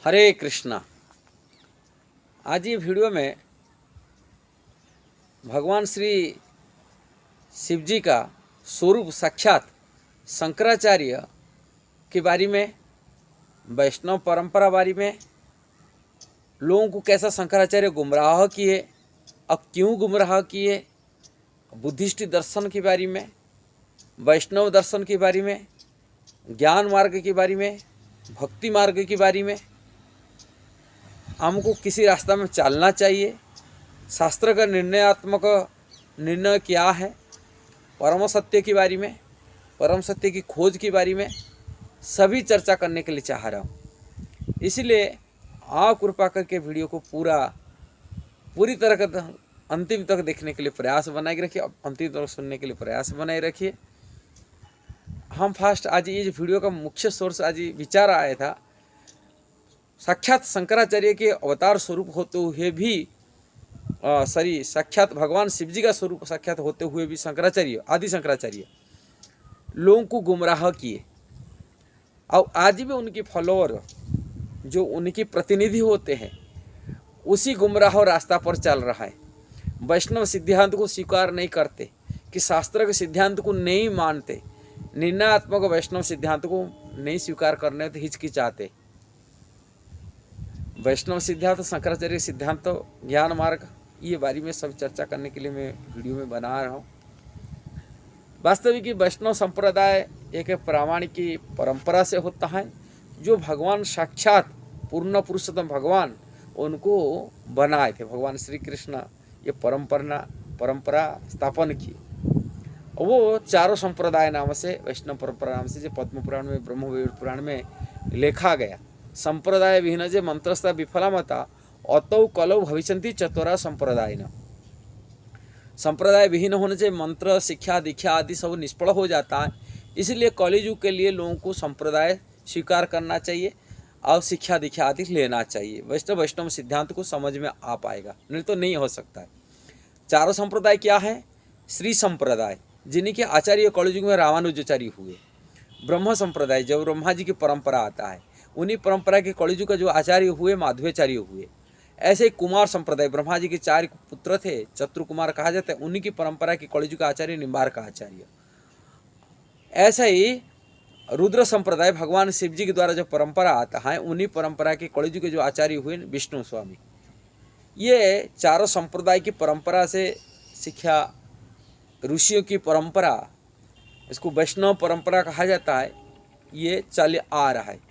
हरे कृष्णा। आज ये वीडियो में भगवान श्री शिव जी का स्वरूप साक्षात शंकराचार्य के बारे में, वैष्णव परंपरा बारे में, लोगों को कैसा शंकराचार्य गुमराह किए, अब क्यों गुमराह किए, बुद्धिस्ट दर्शन के बारे में, वैष्णव दर्शन के बारे में, ज्ञान मार्ग के बारे में, भक्ति मार्ग के बारे में, हमको किसी रास्ता में चलना चाहिए, शास्त्र का निर्णयात्मक निर्णय क्या है, परम सत्य के बारे में, परम सत्य की खोज के बारे में सभी चर्चा करने के लिए चाह रहा हूँ। इसलिए आप कृपा करके वीडियो को पूरी तरह का अंतिम तक देखने के लिए प्रयास बनाए रखिए, अंतिम तक सुनने के लिए प्रयास बनाए रखिए। हम फर्स्ट आज ये वीडियो का मुख्य सोर्स आज विचार आया था, साक्षात शंकराचार्य के अवतार स्वरूप होते हुए भी साक्षात भगवान शिव जी का स्वरूप साक्षात होते हुए भी शंकराचार्य, आदि शंकराचार्य लोगों को गुमराह किए और आज भी उनके फॉलोअर जो उनके प्रतिनिधि होते हैं उसी गुमराह रास्ता पर चल रहा है। वैष्णव सिद्धांत को स्वीकार नहीं करते, कि शास्त्र के सिद्धांत को नहीं मानते, निर्णयात्मक वैष्णव सिद्धांत को नहीं स्वीकार करने तो हिचकिचाते। वैष्णव सिद्धांत, शंकराचार्य सिद्धांत, ज्ञान मार्ग, ये बारे में सब चर्चा करने के लिए मैं वीडियो में बना रहा हूँ। वास्तविक वैष्णव संप्रदाय एक प्रामाणिक की परंपरा से होता है, जो भगवान साक्षात पूर्ण पुरुषोत्तम भगवान उनको बनाए थे। भगवान श्री कृष्ण ये परंपरा स्थापन की। वो चारों संप्रदाय नाम से, वैष्णव परंपरा नाम से, जो पद्म पुराण में, ब्रह्म वैवर्त पुराण में लिखा गया। संप्रदाय विहीन जे मंत्रस्था विफलमता अतौ कलौ भविष्यन्ति चतुरा संप्रदाय न। संप्रदाय विहीन होने से मंत्र, शिक्षा, दीक्षा आदि सब निष्फल हो जाता है। इसलिए कलियुग के लिए लोगों को संप्रदाय स्वीकार करना चाहिए और शिक्षा दीक्षा आदि लेना चाहिए। वैष्णव सिद्धांत को समझ में आ पाएगा, नहीं तो नहीं हो सकता है। चारों संप्रदाय क्या है? श्री संप्रदाय, जिनके आचार्य कलियुग में रामानुजाचार्य हुए। ब्रह्म संप्रदाय, जब ब्रह्मा जी की परंपरा आता है, उन्हीं परंपरा के कलियुग का जो आचार्य हुए माधवाचार्य हुए। ऐसे कुमार संप्रदाय, ब्रह्मा जी के 4 पुत्र थे, चतुर्कुमार कहा जाता है, उन्हीं की परंपरा के कलियुग का आचार्य निम्बार का आचार्य। ऐसा ही रुद्र संप्रदाय, भगवान शिव जी के द्वारा जो परंपरा आता है, उन्हीं परंपरा के कलियुग के जो आचार्य हुए विष्णु स्वामी। ये चारों संप्रदाय की परंपरा से शिक्षा, ऋषियों की परंपरा, इसको वैष्णव परंपरा कहा जाता है, ये चल आ रहा है।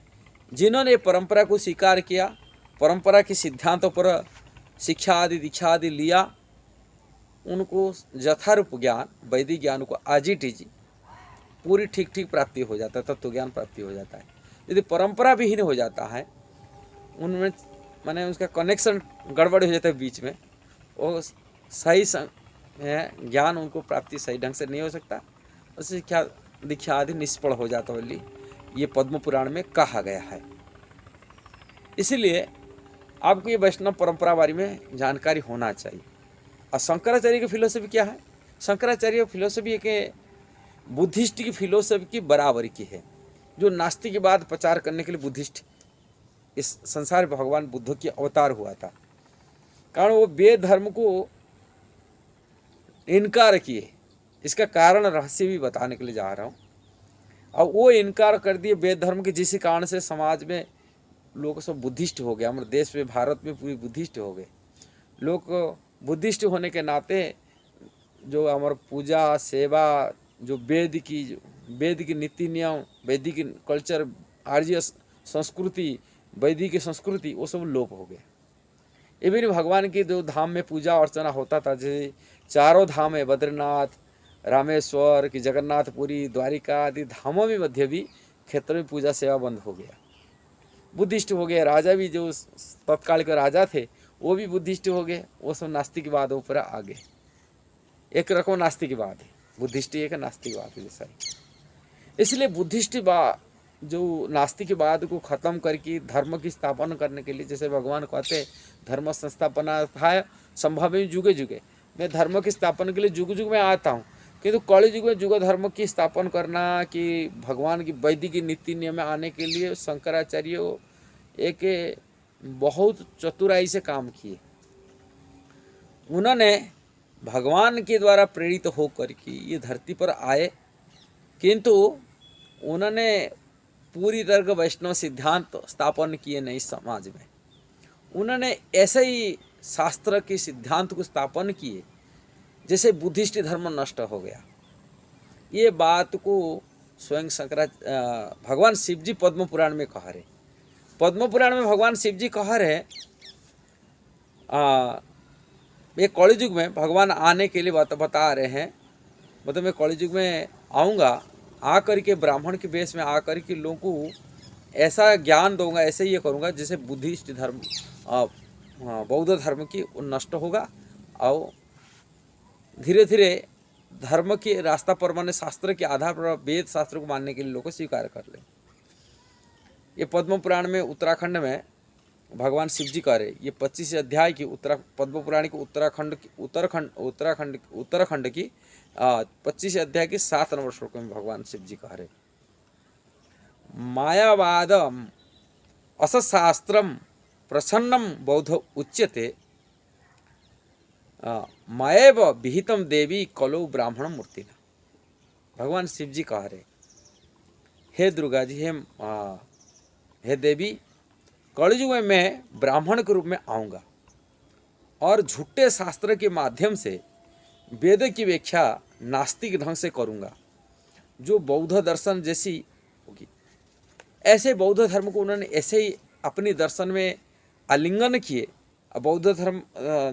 जिन्होंने परंपरा को स्वीकार किया, परंपरा के सिद्धांतों पर शिक्षा आदि दीक्षा आदि लिया, उनको यथारूप ज्ञान, वैदिक ज्ञान को आज ही टीजी पूरी ठीक प्राप्ति हो जाता है, तत्व ज्ञान प्राप्ति हो जाता है। यदि परंपरा विहीन हो जाता है, उनमें माने उसका कनेक्शन गड़बड़ हो जाता है बीच में, वो सही ज्ञान उनको प्राप्ति सही ढंग से नहीं हो सकता, उससे शिक्षा दीक्षा आदि निष्फल हो जाता है। ये पद्म पुराण में कहा गया है। इसलिए आपको ये वैष्णव परंपरा बारे में जानकारी होना चाहिए। और शंकराचार्य की फिलोसफी क्या है? शंकराचार्य फिलोसफी एक बुद्धिस्ट की फिलोसफी की बराबरी की है, जो नास्तिकवाद प्रचार करने के लिए बुद्धिस्ट इस संसार में भगवान बुद्ध की अवतार हुआ था। कारण वो वेद धर्म को इनकार किए। इसका कारण रहस्य भी बताने के लिए जा रहा हूँ। और वो इनकार कर दिए वेद धर्म के, जिस कारण से समाज में लोग सब बुद्धिस्ट हो गए। हमारे देश में, भारत में पूरी बुद्धिस्ट हो गए लोग। बुद्धिस्ट होने के नाते जो हमारा पूजा सेवा, जो वेद की नीति नियम, वैदिक कल्चर, आर्य संस्कृति, वैदिक संस्कृति, वो सब लोप हो गए। इवन भगवान की जो धाम में पूजा अर्चना होता था, जैसे चारों धाम है, बद्रीनाथ, रामेश्वर की, जगन्नाथपुरी, द्वारिका आदि धामों में मध्य भी क्षेत्र में पूजा सेवा बंद हो गया, बुद्धिस्ट हो गए। राजा भी जो तत्काल के राजा थे वो भी बुद्धिस्ट हो गए। वो सब नास्तिकवाद ऊपर आ गए। एक रकम नास्तिकवाद है, बुद्धिस्ट एक नास्तिकवाद है जैसा। इसलिए बुद्धिस्ट जो नास्तिकवाद को खत्म करके धर्म की स्थापना करने के लिए, जैसे भगवान कहते हैं धर्म संस्थापना था संभव जुगे जुगे, मैं धर्म की स्थापना के लिए जुग जुग में आता हूँ। किंतु कलियुग में युग धर्म की स्थापना करना, कि भगवान की वैदिक नीति नियम में आने के लिए शंकराचार्य एक बहुत चतुराई से काम किए। उन्होंने भगवान के द्वारा प्रेरित होकर के ये धरती पर आए, किंतु उन्होंने पूरी तरह वैष्णव सिद्धांत स्थापन किए नहीं समाज में। उन्होंने ऐसे ही शास्त्र के सिद्धांत को स्थापन किए जैसे बुद्धिस्ट धर्म नष्ट हो गया। ये बात को स्वयं भगवान शिव जी पद्म पुराण में कह रहे। पद्म पुराण में भगवान शिव जी कह रहे ये कलयुग में भगवान आने के लिए बता रहे हैं, मतलब मैं कलयुग में आऊँगा, आकर के ब्राह्मण के वेश में आकर के लोगों को ऐसा ज्ञान दूंगा, ऐसे ये करूँगा जैसे बुद्धिस्ट धर्म बौद्ध धर्म की नष्ट होगा और धीरे धीरे धर्म के रास्ता पर माने शास्त्र के आधार पर वेद शास्त्र को मानने के लिए लोग को स्वीकार कर ले। ये पद्म पुराण में उत्तराखंड में भगवान शिव जी कह रहे, ये 25 अध्याय की पद्म पुराण की उत्तराखंड की 25 अध्याय की 7 नंबर श्लोक में भगवान शिव जी कह रहे, मायावादम असशास्त्रम प्रसन्नम बौद्ध उच्यते मायव विहितम देवी कलो ब्राह्मण मूर्तिना। भगवान शिव जी कह रहे, हे दुर्गा जी, हे देवी, कलयुग में मैं ब्राह्मण के रूप में आऊँगा और झूठे शास्त्र के माध्यम से वेद की व्याख्या नास्तिक ढंग से करूँगा जो बौद्ध दर्शन जैसी होगी। ऐसे बौद्ध धर्म को उन्होंने ऐसे ही अपनी दर्शन में आलिंगन किए। बौद्ध धर्म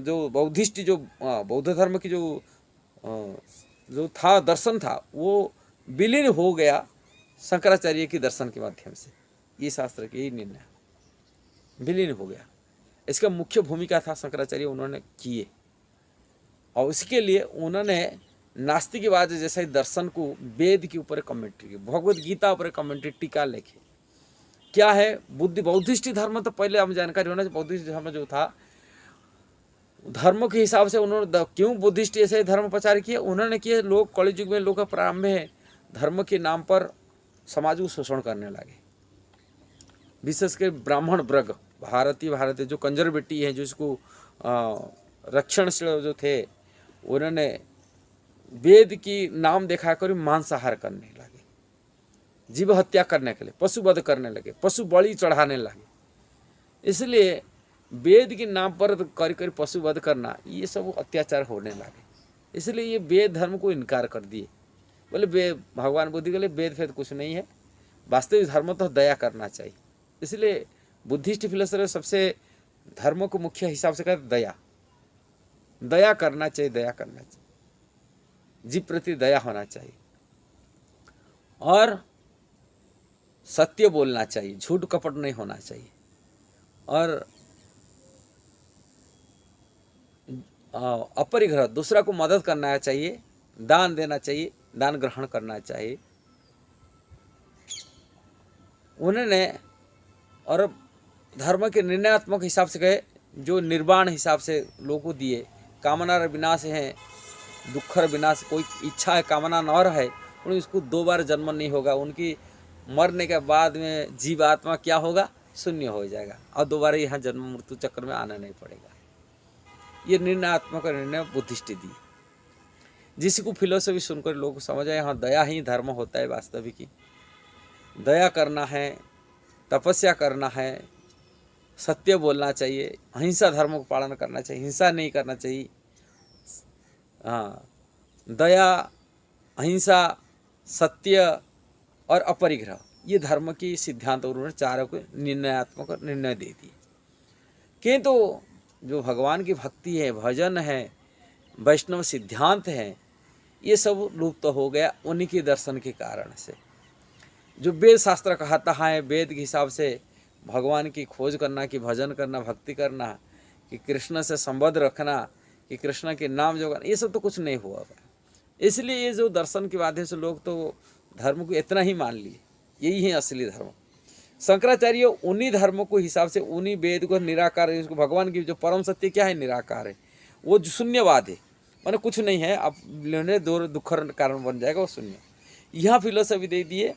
जो बौद्धिस्ट जो बौद्ध धर्म की जो था दर्शन था वो विलीन हो गया शंकराचार्य के दर्शन के माध्यम से। ये शास्त्र के ही निर्णय विलीन हो गया। इसका मुख्य भूमिका था शंकराचार्य उन्होंने किए और इसके लिए उन्होंने नास्तिकवाद जैसा दर्शन को वेद के ऊपर कमेंट्री की, भगवद गीता पर कमेंट्री टीका लिखे। क्या है बौद्धिस्ट धर्म, तो पहले हम जानकारी होना चाहिए। बौद्धिस्ट धर्म जो था धर्म के हिसाब से उन्होंने क्यों बुद्धिस्ट ऐसे धर्म प्रचार किए, उन्होंने किए लोग कलयुग में लोग प्रारंभ में धर्म के नाम पर समाज को शोषण करने लगे। विशेषकर ब्राह्मण वर्ग भारतीय जो कंजर्वेटिव हैं, जो इसको रक्षणशील जो थे, उन्होंने वेद की नाम दिखाकर मांसाहार करने लगे, जीव हत्या करने के लिए पशुवध करने लगे, पशु बलि चढ़ाने लगे। इसलिए वेद के नाम पर कर पशुवध करना ये सब अत्याचार होने लगे। इसलिए ये वेद धर्म को इनकार कर दिए। बोले भगवान बुद्धि के लिए वेद फेद कुछ नहीं है, वास्तविक धर्म तो दया करना चाहिए। इसलिए बुद्धिस्ट फिलोसफी सबसे धर्म को मुख्य हिसाब से कहते दया, दया करना चाहिए, दया करना चाहिए, जीव प्रति दया होना चाहिए और सत्य बोलना चाहिए, झूठ कपट नहीं होना चाहिए और अपरिग्रह दूसरा को मदद करना चाहिए, दान देना चाहिए, दान ग्रहण करना चाहिए। उन्होंने और धर्म के निर्णयात्मक हिसाब से कहे, जो निर्वाण हिसाब से लोगों को दिए, कामना विनाश है, दुखर विनाश, कोई इच्छा है कामना न रहे, उन्हें उसको 2 बार जन्म नहीं होगा। उनकी मरने के बाद में जीवात्मा क्या होगा, शून्य हो जाएगा और दोबारा यहाँ जन्म मृत्यु चक्र में आना नहीं पड़ेगा। ये निर्णयात्मक निर्णय बुद्धिस्ट दिए, जिसको फिलोसफी सुनकर लोग समझ आए हाँ दया ही धर्म होता है। वास्तविक ही दया करना है, तपस्या करना है, सत्य बोलना चाहिए, अहिंसा धर्म को पालन करना चाहिए, हिंसा नहीं करना चाहिए। हाँ, दया, अहिंसा, सत्य और अपरिग्रह ये धर्म की सिद्धांत उन्होंने चारों को निर्णयात्मक निर्णय दे दिए। किंतु जो भगवान की भक्ति है, भजन है, वैष्णव सिद्धांत है, ये सब लुप्त हो गया उन्हीं के दर्शन के कारण से। जो वेद शास्त्र कहता है, वेद के हिसाब से भगवान की खोज करना, कि भजन करना, भक्ति करना, कि कृष्ण से संबंध रखना, कि कृष्ण के नाम जो करना, ये सब तो कुछ नहीं हुआ। इसलिए ये जो दर्शन के माध्यम से लोग तो धर्म को इतना ही मान लिए, यही है असली धर्म। शंकराचार्य उन्हीं धर्मों को हिसाब से, उन्हीं वेद को निराकार है, उसको भगवान की जो परम सत्य क्या है, निराकार है, वो जो शून्यवाद है, माने कुछ नहीं है, अब लेने दो दुख कारण बन जाएगा वो शून्य। यहाँ फिलोसफी दे दिए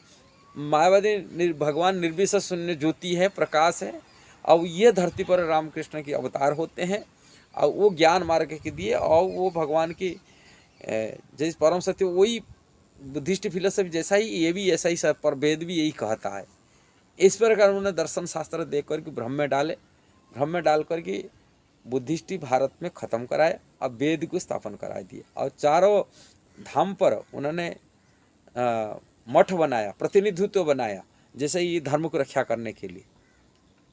मायावादी भगवान निर्विशेष शून्य ज्योति है, प्रकाश है अब ये धरती पर रामकृष्ण के अवतार होते हैं और वो ज्ञान मार्ग के दिए, और वो भगवान की जैसे परम सत्य, वही बुद्धिस्ट फिलोसफी जैसा ही ये भी ऐसा ही सब, पर वेद भी यही कहता है। इस प्रकार उन्होंने दर्शन शास्त्र देख करके भ्रम में डाले, भ्रम में डाल करके बुद्धिस्टी भारत में ख़त्म कराए, अब वेद को स्थापन करा दिए, और चारों धाम पर उन्होंने मठ बनाया, प्रतिनिधित्व बनाया, जैसे ये धर्म को रक्षा करने के लिए।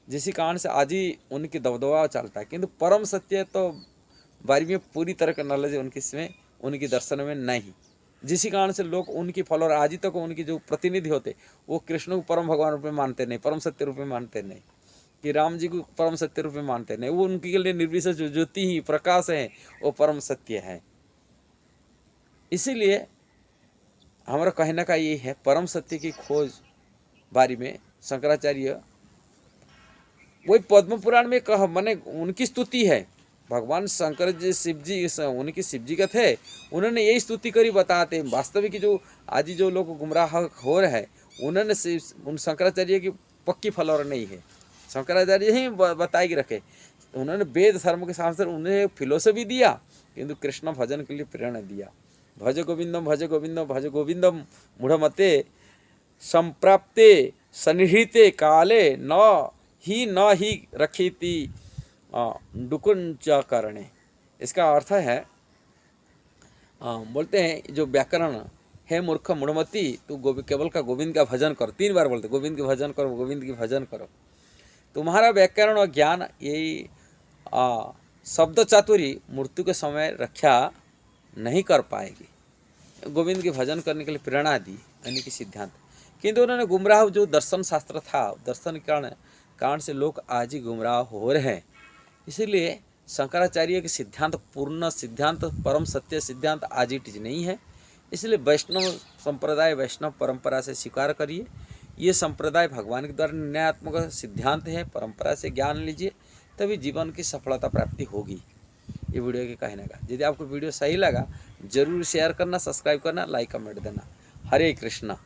जिसी कारण से आज ही उनकी दबदबा चलता है, किंतु परम सत्य तो बारे में पूरी तरह का नॉलेज उनकी इसमें, उनकी दर्शन में नहीं। जिसी कारण से लोग उनकी फॉलोअर आज ही तक उनकी जो प्रतिनिधि होते, वो कृष्ण को परम भगवान रूप में मानते नहीं, परम सत्य रूप में मानते नहीं, कि राम जी को परम सत्य रूप में मानते नहीं। वो उनके लिए निर्विशेष जो ज्योति ही प्रकाश है, वो परम सत्य है। इसीलिए हमारा कहने का ये है, परम सत्य की खोज बारे में शंकराचार्य वही पद्म पुराण में कह, माने उनकी स्तुति है। भगवान शंकर जी, शिव जी, उनकी शिव जी का थे, उन्होंने यही स्तुति करी बताते हैं। वास्तविक जो आज जो लोग गुमराह हो रहे हैं, उन्होंने उन शंकराचार्य की पक्की फॉलोअर नहीं है, शंकराचार्य ही बताए के रखे। उन्होंने वेद धर्म के साथ साथ उन्हें फिलोसफी दिया, किंतु कृष्ण भजन के लिए प्रेरणा दिया। भज गोविंदम भज गोविंदम भज गोविंदम मूढ़मते संप्राप्ते सन्निहिते काले न ही रखीति डुकुंच करणे। इसका अर्थ है, बोलते हैं जो व्याकरण है, मूर्ख मूढ़मती, तू केवल का गोविंद का भजन करो। 3 बार बोलते, गोविंद के भजन करो, गोविंद के भजन करो। तुम्हारा व्याकरण और ज्ञान यही शब्द चातुरी मृत्यु के समय रक्षा नहीं कर पाएगी। गोविंद के भजन करने के लिए प्रेरणा दी, यानी कि सिद्धांत। किंतु उन्होंने गुमराह जो दर्शन शास्त्र था, दर्शन के कारण से लोग आज ही गुमराह हो रहे हैं। इसीलिए शंकराचार्य के सिद्धांत, पूर्ण सिद्धांत, परम सत्य सिद्धांत आज इट नहीं है। इसलिए वैष्णव संप्रदाय, वैष्णव परंपरा से स्वीकार करिए। ये संप्रदाय भगवान के द्वारा निर्णयात्मक सिद्धांत है, परंपरा से ज्ञान लीजिए, तभी जीवन की सफलता प्राप्ति होगी। ये वीडियो के कहने का। यदि आपको वीडियो सही लगा, जरूर शेयर करना, सब्सक्राइब करना, लाइक कमेंट देना। हरे कृष्णा।